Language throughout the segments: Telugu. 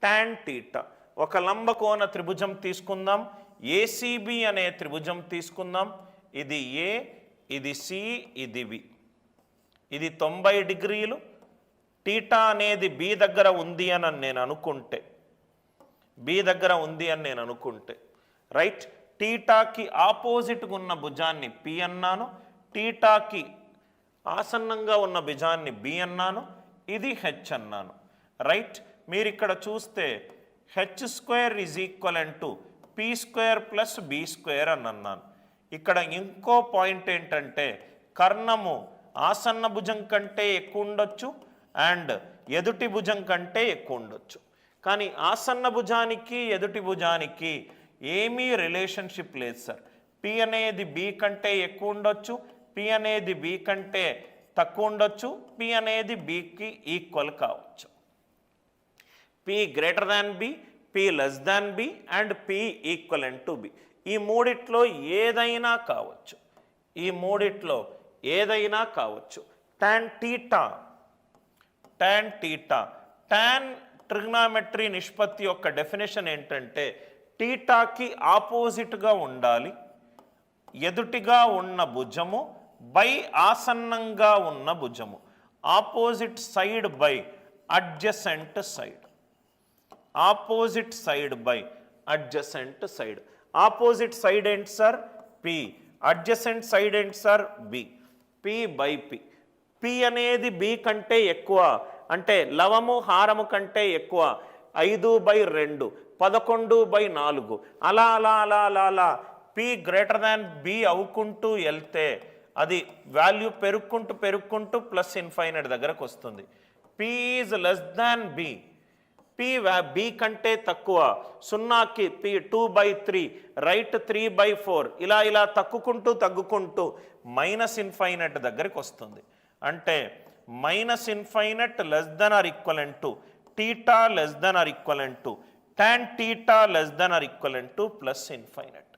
Tan theta. ఒక లంబకోణ త్రిభుజం తీసుకుందాం, ఏసీబీ అనే త్రిభుజం తీసుకుందాం. ఇది ఏ, ఇది సి, ఇది బి. ఇది 90 డిగ్రీలు. టీటా అనేది బి దగ్గర ఉంది అని నేను అనుకుంటే, రైట్, టీటాకి ఆపోజిట్గా ఉన్న భుజాన్ని పి అన్నాను, టీటాకి ఆసన్నంగా ఉన్న భుజాన్ని బి అన్నాను, ఇది హెచ్ అన్నాను, రైట్. మీరు ఇక్కడ చూస్తే h² = p² + b² అని అన్నాను. ఇక్కడ ఇంకో పాయింట్ ఏంటంటే కర్ణము ఆసన్న భుజం కంటే ఎక్కువ ఉండొచ్చు అండ్ ఎదుటి భుజం కంటే ఎక్కువ ఉండొచ్చు. కానీ ఆసన్న భుజానికి ఎదుటి భుజానికి ఏమీ రిలేషన్షిప్ లేదు సార్. పి అనేది బి కంటే ఎక్కువ ఉండొచ్చు, పి అనేది బి కంటే తక్కువ ఉండొచ్చు, పి అనేది బికి ఈక్వల్ కావచ్చు. P greater than b, p less than b and p equivalent to b. ఈ మూడిట్లో ఏదైనా కావచ్చు. టాన్ టీటా, టాన్ ట్రిగ్నామెట్రీ నిష్పత్తి యొక్క డెఫినేషన్ ఏంటంటే టీటాకి ఆపోజిట్గా ఉండాలి ఎదుటిగా ఉన్న భుజము బై ఆసన్నంగా ఉన్న భుజము, opposite side by adjacent side. Opposite side by adjacent side. Opposite side ఏంటి సార్? పి. అడ్జసెంట్ సైడ్ ఏంటి sir? B. P by p. P అనేది బి కంటే ఎక్కువ అంటే లవము హారము కంటే ఎక్కువ 5/2, 11/4 అలా అలా అలా అలా అలా పి గ్రేటర్ దాన్ బి అవుకుంటూ వెళ్తే అది వాల్యూ పెరుక్కుంటూ ప్లస్ ఇన్ఫైనైట్ దగ్గరకు వస్తుంది. P is less than b, p b కంటే తక్కువ, 0కి పి 2/3, రైట్ 3/4 ఇలా ఇలా తగ్గుకుంటూ మైనస్ ఇన్ఫైనైట్ దగ్గరికి వస్తుంది. అంటే minus infinite less then are equivalent to theta less then are equivalent to tan theta less then are equivalent to plus infinite.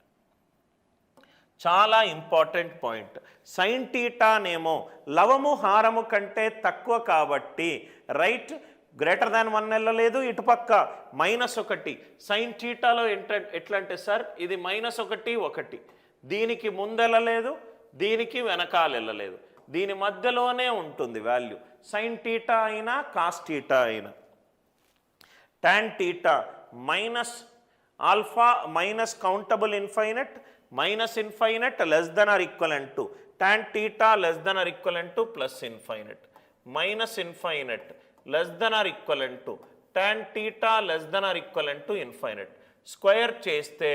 చాలా ఇంపార్టెంట్ పాయింట్. సైన్ టీటానేమో లవము హారము కంటే తక్కువ కాబట్టి రైట్ గ్రేటర్ దాన్ 1 వెళ్ళలేదు, ఇటుపక్క -1. సైన్ టీటాలో ఎట్లా అంటే సార్ ఇది -1, దీనికి ముందెళ్ళలేదు, దీనికి వెనకాల వెళ్ళలేదు, దీని మధ్యలోనే ఉంటుంది వాల్యూ. సైన్ టీటా అయినా కాస్ టీటా అయినా. Tan theta minus alpha minus countable infinite minus infinite less then are equivalent to tan theta less then are equivalent to plus infinite. Minus infinite less then are equivalent to tan theta less then are equivalent to infinite. Square చేస్తే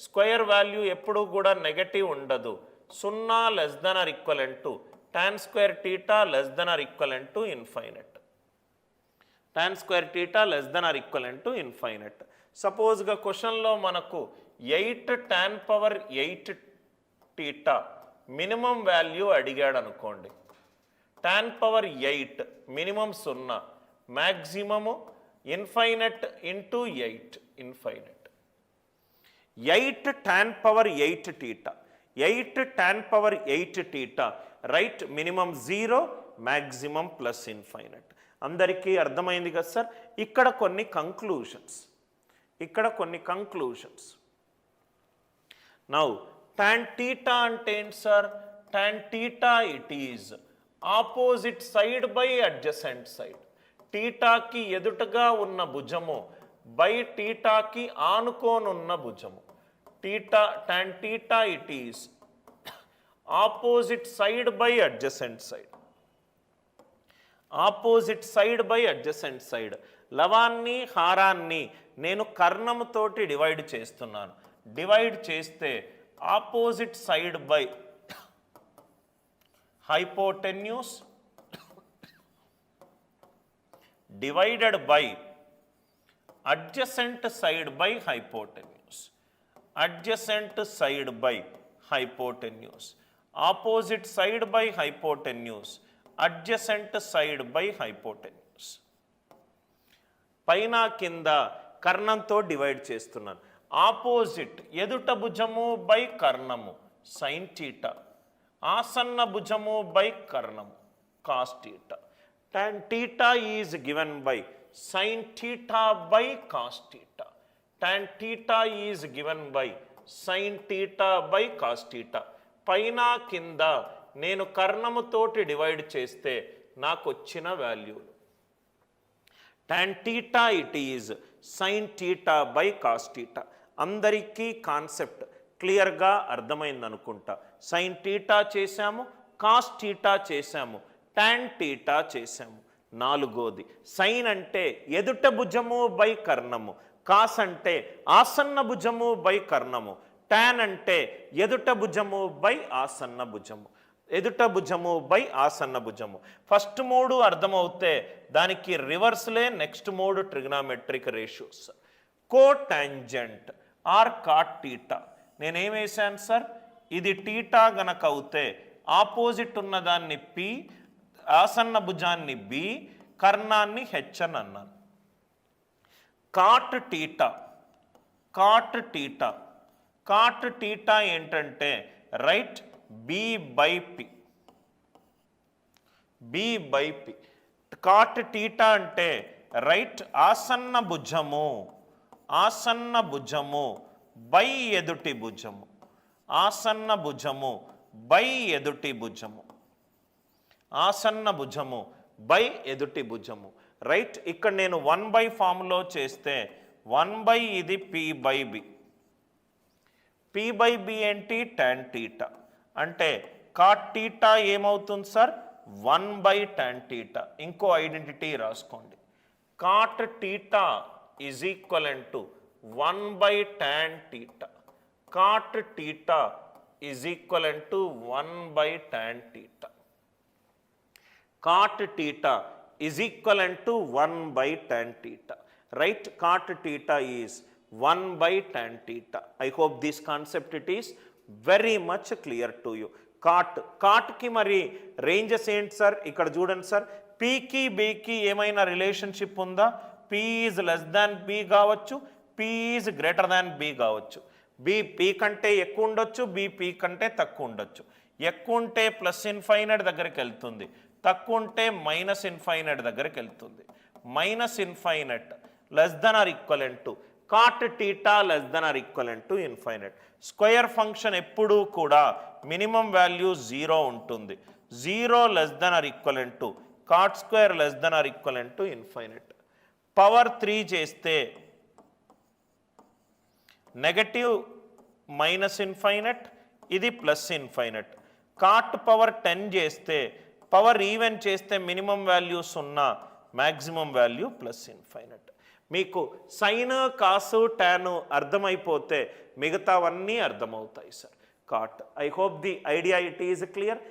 స్క్వేర్ వాల్యూ ఎప్పుడూ కూడా నెగటివ్ ఉండదు. 0 less then are equivalent to tan square theta less then are equivalent to infinite. Tan square theta less then are equivalent to infinite. సపోజ్గా క్వశ్చన్లో మనకు 8 tan power 8 theta minimum value అడిగాడు అనుకోండి. Tan power 8 minimum 0, maximum infinite into 8 infinite. 8 tan power 8 theta, 8 tan power 8 theta right minimum 0, maximum plus infinite. అందరికీ అర్థమైంది కదా సార్? ఇక్కడ కొన్ని కంక్లూషన్స్. నౌ టాన్ టీటా అంటే ఏంటి sir? Tan theta it is opposite side by adjacent side. టీటాకి ఎదుటగా ఉన్న భుజము బై టీటాకి ఆనుకోనున్న భుజము. Tan theta it is opposite side by adjacent side. Opposite side by adjacent side. లవాన్ని హారాన్ని నేను కర్ణముతోటి డివైడ్ చేస్తున్నాను. డివైడ్ చేస్తే opposite side by hypotenuse divided by adjacent side by hypotenuse. Adjacent side by hypotenuse. Opposite side by hypotenuse. Adjacent side by hypotenuse. పైన కింద కర్ణంతో డివైడ్ చేస్తున్నాను. ఆపోజిట్ ఎదుట భుజము బై కర్ణము సైన్ టీటా, ఆసన్న భుజము బై కర్ణము cos theta. Tan theta is given by sin theta by cos theta. Tan theta is given by sin theta by cos theta. పైన కింద నేను కర్ణముతోటి డివైడ్ చేస్తే నాకు వచ్చిన వాల్యూలు. tan theta it is sin theta by cos theta. అందరికీ కాన్సెప్ట్ క్లియర్గా అర్థమైంది అనుకుంటా. sin theta చేశాము, cos theta చేశాము, tan theta చేశాము. నాలుగోది సైన్ అంటే ఎదుట భుజము బై కర్ణము, కాస్ అంటే ఆసన్న భుజము బై కర్ణము, టాన్ అంటే ఎదుట భుజము బై ఆసన్న భుజము, ఎదుట భుజము బై ఆసన్న భుజము. ఫస్ట్ మూడు అర్థమవుతే దానికి రివర్స్లే నెక్స్ట్ మూడు trigonometric ratios. Cotangent or cot theta. నేనేం వేశాను సార్, ఇది టీటా గనక అవుతే ఆపోజిట్ ఉన్నదాన్ని పి, ఆసన్న భుజాన్ని బి, కర్ణాన్ని హెచ్ అని అన్నాను. Cot theta, cot theta, cot theta ఏంటంటే right B by P, B by P. Cot theta అంటే రైట్ ఆసన్న భుజము, ఆసన్న భుజము బై ఎదుటి భుజము, ఆసన్న భుజము బై ఎదుటి భుజము, ఆసన్న భుజము బై ఎదుటి భుజము. రైట్ ఇక్కడ నేను 1/, ఫామ్లో చేస్తే 1/, ఇది p by b. P by b ఏంటి, tan టీటా. అంటే కాట్ టీటా ఏమవుతుంది సార్, 1/tan టీటా. ఇంకో ఐడెంటిటీ రాసుకోండి, cot theta is equivalent to 1/tan theta. Cot theta is equivalent to 1/tan theta. cot theta is equivalent to 1/tan theta. Right? Cot theta is 1/tan theta. I hope this concept it is very much clear to you. Cot ki mari ranges ఏంటి సార్, ఇక్కడ చూడండి సార్, p కి b కి ఏమైనా రిలేషన్షిప్ ఉందా? p is less than b కావచ్చు, p is greater than b కావచ్చు. b p కంటే ఎక్కువ ఉండొచ్చు, b p కంటే తక్కువ ఉండొచ్చు. ఎక్కువ ఉంటే ప్లస్ ఇన్ఫైనైట్ దగ్గరికి వెళ్తుంది, తక్కువ ఉంటే మైనస్ ఇన్ఫైనైట్ దగ్గరికి వెళ్తుంది. Minus infinite less then are equivalent to cot theta less then are equivalent to infinite. Square function ఎప్పుడూ కూడా మినిమం వాల్యూ 0 ఉంటుంది. 0 less then are equivalent to cot square less then are equivalent to infinite. Power 3 చేస్తే నెగటివ్ మైనస్ ఇన్ఫైనైట్, ఇది ప్లస్ ఇన్ఫైనైట్. కాట్ పవర్ 10 చేస్తే పవర్ ఈవెన్ చేస్తే minimum value 0, maximum value plus infinite. మీకు సైన్, కాసు, టాను అర్థమైపోతే మిగతావన్నీ అర్థమవుతాయి sir. Cot. I hope the idea it is clear.